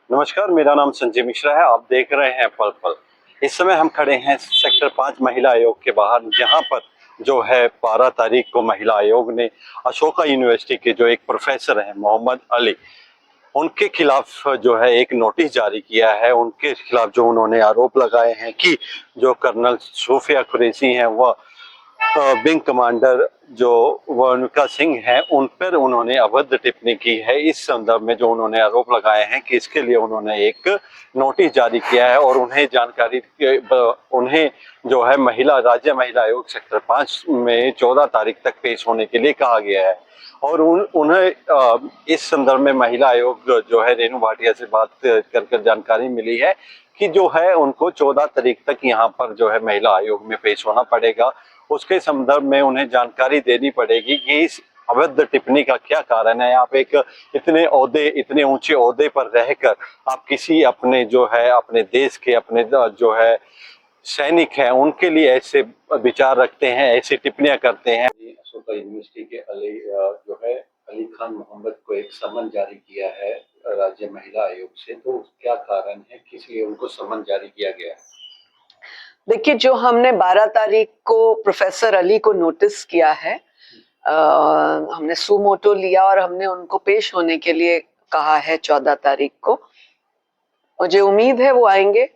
नमस्कार, मेरा नाम संजय मिश्रा है। आप देख रहे हैं पल पल। इस समय हम खड़े हैं सेक्टर 5 महिला आयोग के बाहर, जहां पर जो है 12 तारीख को महिला आयोग ने अशोका यूनिवर्सिटी के जो एक प्रोफेसर हैं मोहम्मद अली, उनके खिलाफ जो है एक नोटिस जारी किया है। उनके खिलाफ जो उन्होंने आरोप लगाए हैं कि जो कर्नल सूफिया कुरैशी हैं वह विंग कमांडर जो वरुणिका सिंह हैं उन पर उन्होंने अभद्र टिप्पणी की है। इस संदर्भ में जो उन्होंने आरोप लगाए हैं कि इसके लिए उन्होंने एक नोटिस जारी किया है और उन्हें जो है राज्य महिला आयोग सेक्टर 5 में 14 तारीख तक पेश होने के लिए कहा गया है। और उन्हें इस संदर्भ में महिला आयोग जो है रेणु भाटिया से बात कर जानकारी मिली है कि जो है उनको 14 तारीख तक यहाँ पर जो है महिला आयोग में पेश होना पड़ेगा। उसके संदर्भ में उन्हें जानकारी देनी पड़ेगी कि इस अभद्र टिप्पणी का क्या कारण है। आप एक इतने ऊंचे ओहदे पर रहकर आप किसी अपने जो है अपने देश के अपने जो है सैनिक हैं उनके लिए ऐसे विचार रखते हैं, ऐसी टिप्पणियां करते हैं। अशोका यूनिवर्सिटी के जो है अली खान मोहम्मद को एक समन जारी किया है राज्य महिला आयोग से, तो क्या कारण है, किस लिए उनको समन जारी किया गया है? देखिए, जो हमने 12 तारीख को प्रोफेसर अली को नोटिस किया है, हमने सुमोटो लिया और हमने उनको पेश होने के लिए कहा है 14 तारीख को। मुझे उम्मीद है वो आएंगे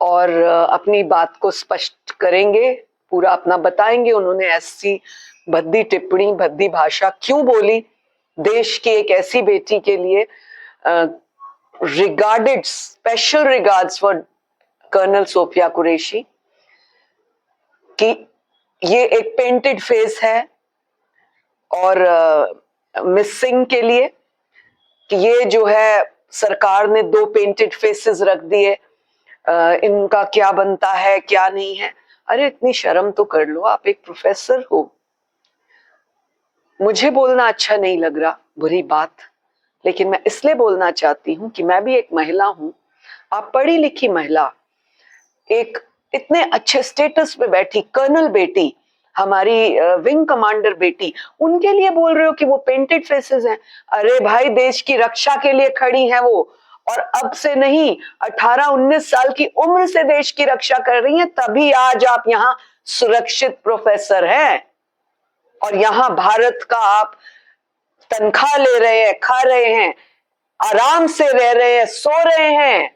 और अपनी बात को स्पष्ट करेंगे, पूरा अपना बताएंगे उन्होंने ऐसी भद्दी टिप्पणी, भद्दी भाषा क्यों बोली देश की एक ऐसी बेटी के लिए। Regarded, special regards for colonel Sufia Qureshi कि ये एक पेंटेड फेस है और मिस सिंह के लिए कि ये जो है सरकार ने 2 पेंटेड फेसेस रख दिए, इनका क्या बनता है क्या नहीं है। अरे इतनी शर्म तो कर लो, आप एक प्रोफेसर हो। मुझे बोलना अच्छा नहीं लग रहा, बुरी बात, लेकिन मैं इसलिए बोलना चाहती हूँ कि मैं भी एक महिला हूँ। आप पढ़ी लिखी महिला, एक इतने अच्छे स्टेटस पे बैठी कर्नल बेटी, हमारी विंग कमांडर बेटी, उनके लिए बोल रहे हो कि वो पेंटेड फेसेस हैं। अरे भाई, देश की रक्षा के लिए खड़ी हैं वो, और अब से नहीं 18-19 साल की उम्र से देश की रक्षा कर रही हैं, तभी आज आप यहाँ सुरक्षित प्रोफेसर हैं और यहाँ भारत का आप तनख्वाह ले रहे हैं, खा रहे हैं, आराम से रह रहे हैं, सो रहे हैं।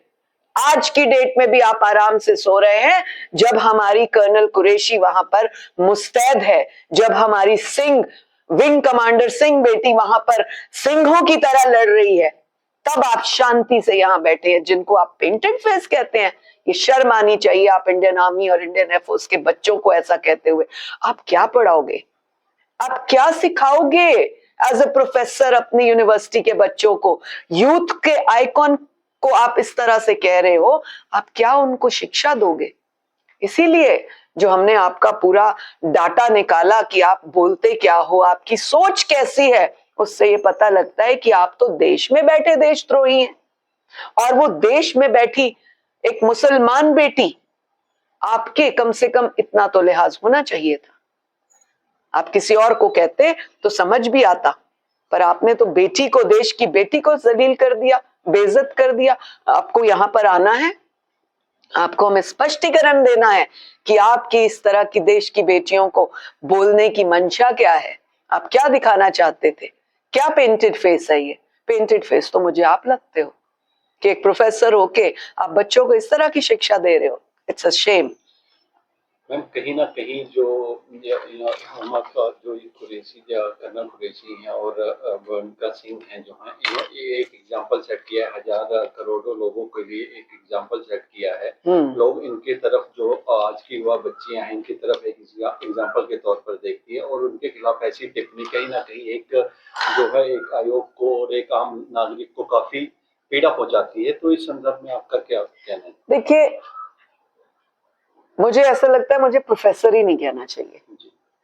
आज की डेट में भी आप आराम से सो रहे हैं जब हमारी कर्नल कुरैशी वहां पर मुस्तैद है, जब हमारी सिंह विंग कमांडर सिंह बेटी वहां पर सिंहों की तरह लड़ रही है, तब आप शांति से यहां बैठे हैं। जिनको आप पेंटेड फेस कहते हैं, ये शर्म आनी चाहिए। आप इंडियन आर्मी और इंडियन एयरफोर्स के बच्चों को ऐसा कहते हुए आप क्या पढ़ाओगे, आप क्या सिखाओगे एज अ प्रोफेसर अपनी यूनिवर्सिटी के बच्चों को? यूथ के आइकॉन को आप इस तरह से कह रहे हो, आप क्या उनको शिक्षा दोगे? इसीलिए जो हमने आपका पूरा डाटा निकाला कि आप बोलते क्या हो, आपकी सोच कैसी है, उससे ये पता लगता है कि आप तो देश में बैठे देशद्रोही हैं। और वो देश में बैठी एक मुसलमान बेटी, आपके कम से कम इतना तो लिहाज होना चाहिए था। आप किसी और को कहते तो समझ भी आता, पर आपने तो बेटी को, देश की बेटी को जलील कर दिया, बेइज्जत कर दिया। आपको यहां पर आना है, आपको हमें स्पष्टीकरण देना है कि आपकी इस तरह की देश की बेटियों को बोलने की मंशा क्या है, आप क्या दिखाना चाहते थे? क्या पेंटेड फेस है ये? पेंटेड फेस तो मुझे आप लगते हो कि एक प्रोफेसर होके आप बच्चों को इस तरह की शिक्षा दे रहे हो। It's a shame. मैम, कहीं ना कहीं जो मोहम्मद जो कुरैशी कर्नल कुरैशी हैं और वरुणिका सिंह हैं जो हैं, ये एक एग्जाम्पल सेट किया है, हजार करोड़ों लोगों के लिए एक एग्जाम्पल सेट किया है। लोग इनके तरफ, जो आज की युवा बच्चियां हैं, इनकी तरफ एक एग्जाम्पल के तौर पर देखती है और उनके खिलाफ ऐसी टिप्पणी कहीं ना कहीं एक जो है एक आयोग को और एक आम नागरिक को काफी पीड़ा पहुंचाती है। तो इस संदर्भ में आपका क्या कहना है? देखिए, मुझे ऐसा लगता है मुझे प्रोफेसर ही नहीं कहना चाहिए,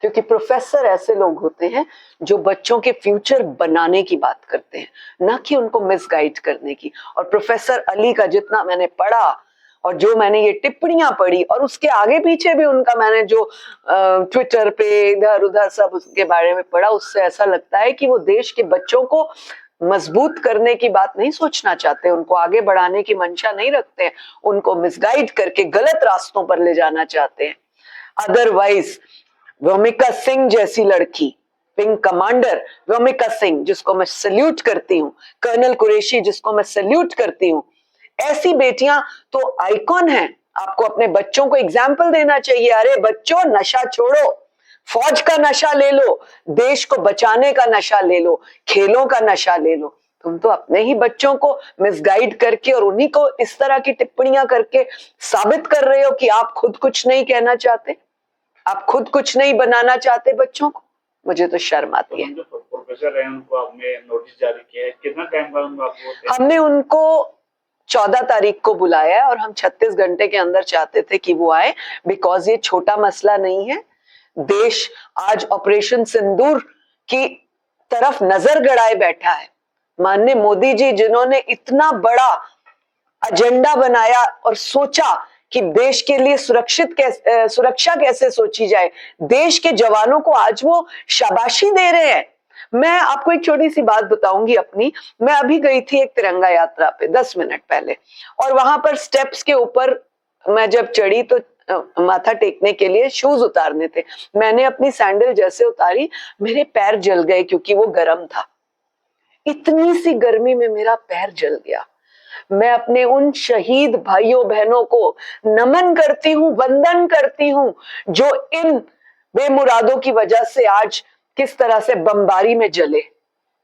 क्योंकि प्रोफेसर ऐसे लोग होते हैं जो बच्चों के फ्यूचर बनाने की बात करते हैं, ना कि उनको मिसगाइड करने की। और प्रोफेसर अली का जितना मैंने पढ़ा और जो मैंने ये टिप्पणियां पढ़ी और उसके आगे पीछे भी उनका मैंने जो ट्विटर पे इधर उधर सब उसके बारे में पढ़ा, उससे ऐसा लगता है कि वो देश के बच्चों को मजबूत करने की बात नहीं सोचना चाहते, उनको आगे बढ़ाने की मंशा नहीं रखते हैं, उनको मिसगाइड करके गलत रास्तों पर ले जाना चाहते हैं। अदरवाइज व्योमिका सिंह जैसी लड़की, विंग कमांडर व्योमिका सिंह जिसको मैं सल्यूट करती हूँ, कर्नल कुरैशी जिसको मैं सल्यूट करती हूँ, ऐसी बेटियां तो आइकॉन हैं। आपको अपने बच्चों को एग्जाम्पल देना चाहिए, अरे बच्चों नशा छोड़ो, फौज का नशा ले लो, देश को बचाने का नशा ले लो, खेलों का नशा ले लो। तुम तो अपने ही बच्चों को मिसगाइड करके और उन्हीं को इस तरह की टिप्पणियां करके साबित कर रहे हो कि आप खुद कुछ नहीं कहना चाहते, आप खुद कुछ नहीं बनाना चाहते बच्चों को। मुझे तो शर्म आती है। जो प्रोफेसर हैं उनको आपने नोटिस जारी किया है, कितना टाइम का उनको आपको? हमने उनको 14 तारीख को बुलाया है और हम 36 घंटे के अंदर चाहते थे कि वो आए, बिकॉज ये छोटा मसला नहीं है। देश आज ऑपरेशन सिंदूर की तरफ नजर गड़ाए बैठा है। माननीय मोदी जी जिन्होंने इतना बड़ा एजेंडा बनाया और सोचा कि देश के लिए सुरक्षा कैसे सोची जाए, देश के जवानों को आज वो शाबाशी दे रहे हैं। मैं आपको एक छोटी सी बात बताऊंगी अपनी। मैं अभी गई थी एक तिरंगा यात्रा पे 10 मिनट पहले, और वहां पर स्टेप्स के ऊपर मैं जब चढ़ी तो माथा टेकने के लिए शूज उतारने थे। मैंने अपनी सैंडल जैसे उतारी, मेरे पैर जल गए क्योंकि वो गर्म था। इतनी सी गर्मी में मेरा पैर जल गया। मैं अपने उन शहीद भाइयों बहनों को नमन करती हूँ, वंदन करती हूँ, जो इन बेमुरादों की वजह से आज किस तरह से बमबारी में जले,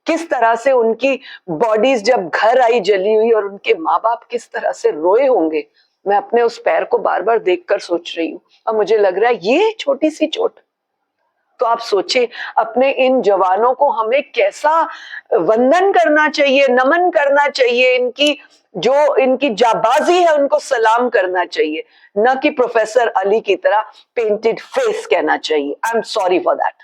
किस तरह से उनकी बॉडीज जब घर आई जली हुई और उनके माँ बाप किस तरह से रोए होंगे। मैं अपने उस पैर को बार बार देखकर सोच रही हूँ और मुझे लग रहा है ये छोटी सी चोट। तो आप सोचिए अपने इन जवानों को हमें कैसा वंदन करना चाहिए, नमन करना चाहिए, इनकी जाबाजी है उनको सलाम करना चाहिए, न कि प्रोफेसर अली की तरह पेंटेड फेस कहना चाहिए। I am sorry for that.